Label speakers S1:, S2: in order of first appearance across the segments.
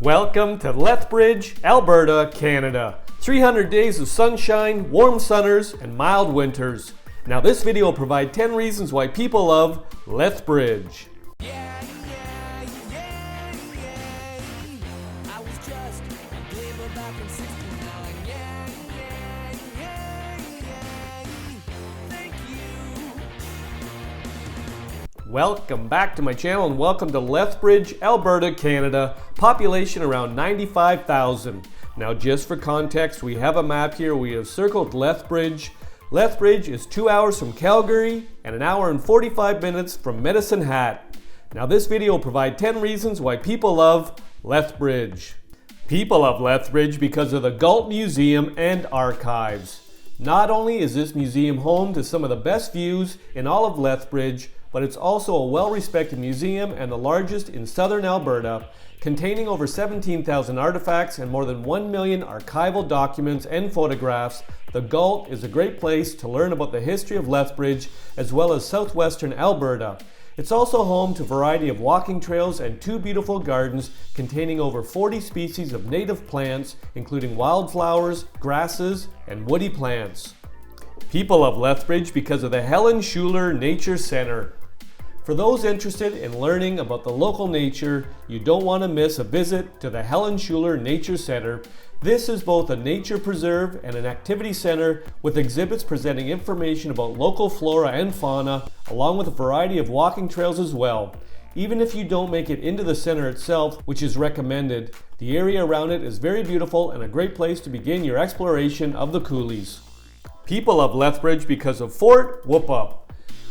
S1: Welcome to Lethbridge, Alberta, Canada. 300 days of sunshine, warm summers, and mild winters. Now this video will provide 10 reasons why people love Lethbridge. Welcome back to my channel and welcome to Lethbridge, Alberta, Canada. Population around 95,000. Now just for context, we have a map here. We have circled Lethbridge. Lethbridge is 2 hours from Calgary and an hour and 45 minutes from Medicine Hat. Now this video will provide 10 reasons why people love Lethbridge. People love Lethbridge because of the Galt Museum and Archives. Not only is this museum home to some of the best views in all of Lethbridge, but it's also a well-respected museum and the largest in southern Alberta, containing over 17,000 artifacts and more than 1 million archival documents and photographs. The Galt is a great place to learn about the history of Lethbridge as well as southwestern Alberta. It's also home to a variety of walking trails and 2 beautiful gardens containing over 40 species of native plants, including wildflowers, grasses, and woody plants. People love Lethbridge because of the Helen Schuler Nature Center. For those interested in learning about the local nature, you don't want to miss a visit to the Helen Schuler Nature Center. This is both a nature preserve and an activity center with exhibits presenting information about local flora and fauna, along with a variety of walking trails as well. Even if you don't make it into the center itself, which is recommended, the area around it is very beautiful and a great place to begin your exploration of the Coolies. People love Lethbridge because of Fort Whoopup.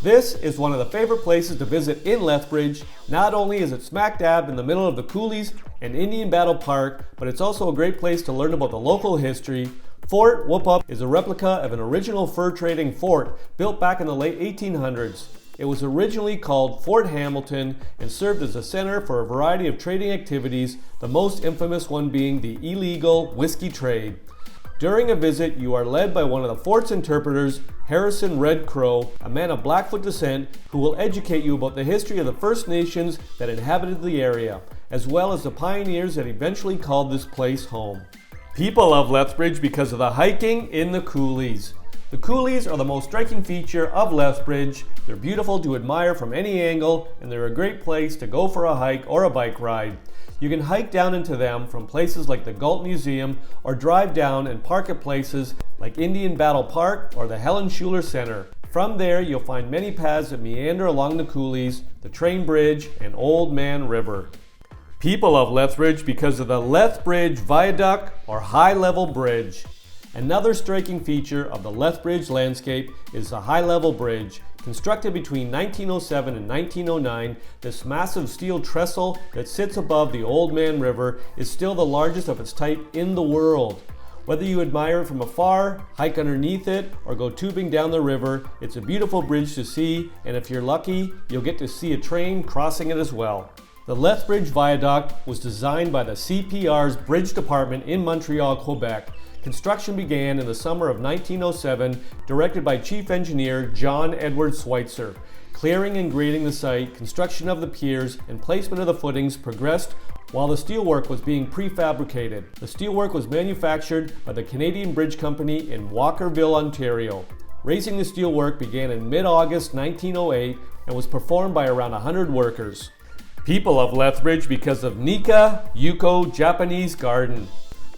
S1: This is one of the favorite places to visit in Lethbridge. Not only is it smack dab in the middle of the Coolies and Indian Battle Park, but it's also a great place to learn about the local history. Fort Whoopup is a replica of an original fur trading fort built back in the late 1800s. It was originally called Fort Hamilton and served as a center for a variety of trading activities, the most infamous one being the illegal whiskey trade. During a visit, you are led by one of the fort's interpreters, Herderson Red Crow, a man of Blackfoot descent, who will educate you about the history of the First Nations that inhabited the area, as well as the pioneers that eventually called this place home. People love Lethbridge because of the hiking in the Coolees. The Coolies are the most striking feature of Lethbridge. They're beautiful to admire from any angle, and they're a great place to go for a hike or a bike ride. You can hike down into them from places like the Galt Museum or drive down and park at places like Indian Battle Park or the Helen Schuler Center. From there, you'll find many paths that meander along the Coolies, the train bridge, and Old Man River. People love Lethbridge because of the Lethbridge Viaduct or high-level bridge. Another striking feature of the Lethbridge landscape is the high-level bridge. Constructed between 1907 and 1909, this massive steel trestle that sits above the Old Man River is still the largest of its type in the world. Whether you admire it from afar, hike underneath it, or go tubing down the river, it's a beautiful bridge to see, and if you're lucky, you'll get to see a train crossing it as well. The Lethbridge Viaduct was designed by the CPR's Bridge Department in Montreal, Quebec. Construction began in the summer of 1907, directed by Chief Engineer John Edward Schweitzer. Clearing and grading the site, construction of the piers, and placement of the footings progressed while the steelwork was being prefabricated. The steelwork was manufactured by the Canadian Bridge Company in Walkerville, Ontario. Raising the steelwork began in mid-August 1908 and was performed by around 100 workers. People love Lethbridge because of Nikka, Yuko Japanese Garden.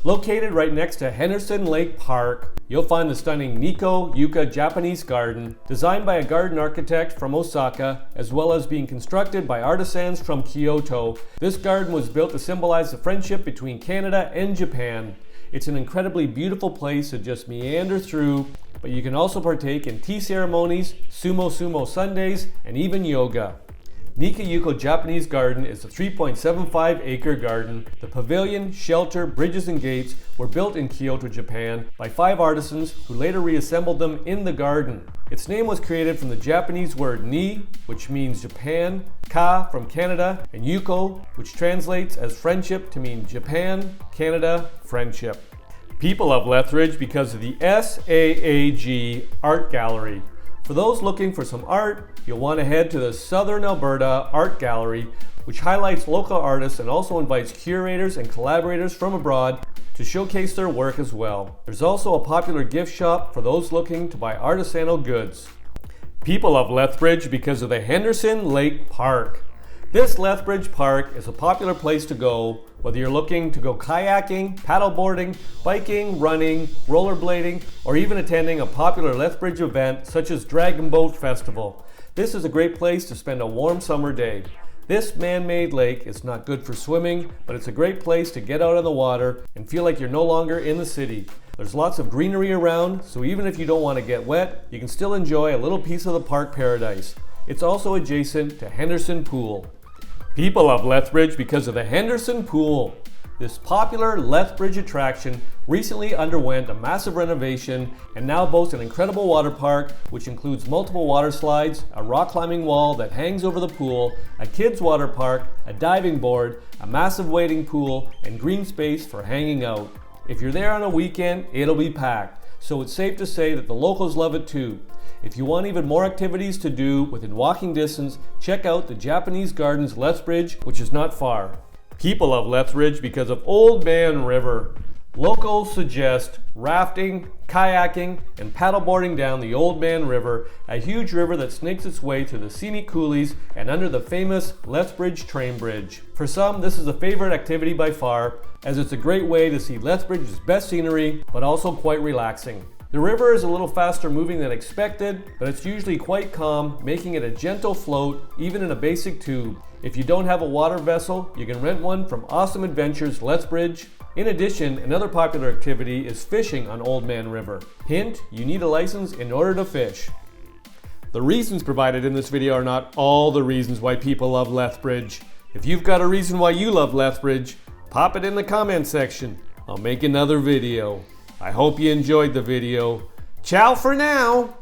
S1: Located right next to Henderson Lake Park, you'll find the stunning Nikko Yuka Japanese Garden, designed by a garden architect from Osaka, as well as being constructed by artisans from Kyoto. This garden was built to symbolize the friendship between Canada and Japan. It's an incredibly beautiful place to just meander through, but you can also partake in tea ceremonies, sumo Sundays, and even yoga. Nikka Yuko Japanese Garden is a 3.75 acre garden. The pavilion, shelter, bridges, and gates were built in Kyoto, Japan by 5 artisans who later reassembled them in the garden. Its name was created from the Japanese word ni, which means Japan, ka from Canada, and yuko, which translates as friendship to mean Japan, Canada, friendship. People love Lethbridge because of the SAAG Art Gallery. For those looking for some art, you'll want to head to the Southern Alberta Art Gallery. which highlights local artists and also invites curators and collaborators from abroad to showcase their work as well. There's also a popular gift shop for those looking to buy artisanal goods. People love Lethbridge because of the Henderson Lake Park. This Lethbridge Park is a popular place to go, whether you're looking to go kayaking, paddleboarding, biking, running, rollerblading, or even attending a popular Lethbridge event such as Dragon Boat Festival. This is a great place to spend a warm summer day. This man-made lake is not good for swimming, but it's a great place to get out on the water and feel like you're no longer in the city. There's lots of greenery around, so even if you don't want to get wet, you can still enjoy a little piece of the park paradise. It's also adjacent to Henderson Pool. People love Lethbridge because of the Henderson Pool. This popular Lethbridge attraction recently underwent a massive renovation and now boasts an incredible water park, which includes multiple water slides, a rock climbing wall that hangs over the pool, a kids water park, a diving board, a massive wading pool, and green space for hanging out. If you're there on a weekend, it'll be packed, so it's safe to say that the locals love it too. If you want even more activities to do within walking distance, check out the Japanese Gardens Lethbridge, which is not far. People love Lethbridge because of Old Man River. Locals suggest rafting, kayaking, and paddleboarding down the Old Man River, a huge river that snakes its way to the scenic Coolees and under the famous Lethbridge train bridge. For some, this is a favorite activity by far, as it's a great way to see Lethbridge's best scenery, but also quite relaxing. The river is a little faster moving than expected, but it's usually quite calm, making it a gentle float, even in a basic tube. If you don't have a water vessel, you can rent one from Awesome Adventures Lethbridge. In addition, another popular activity is fishing on Old Man River. Hint, you need a license in order to fish. The reasons provided in this video are not all the reasons why people love Lethbridge. If you've got a reason why you love Lethbridge, pop it in the comment section. I'll make another video. I hope you enjoyed the video. Ciao for now!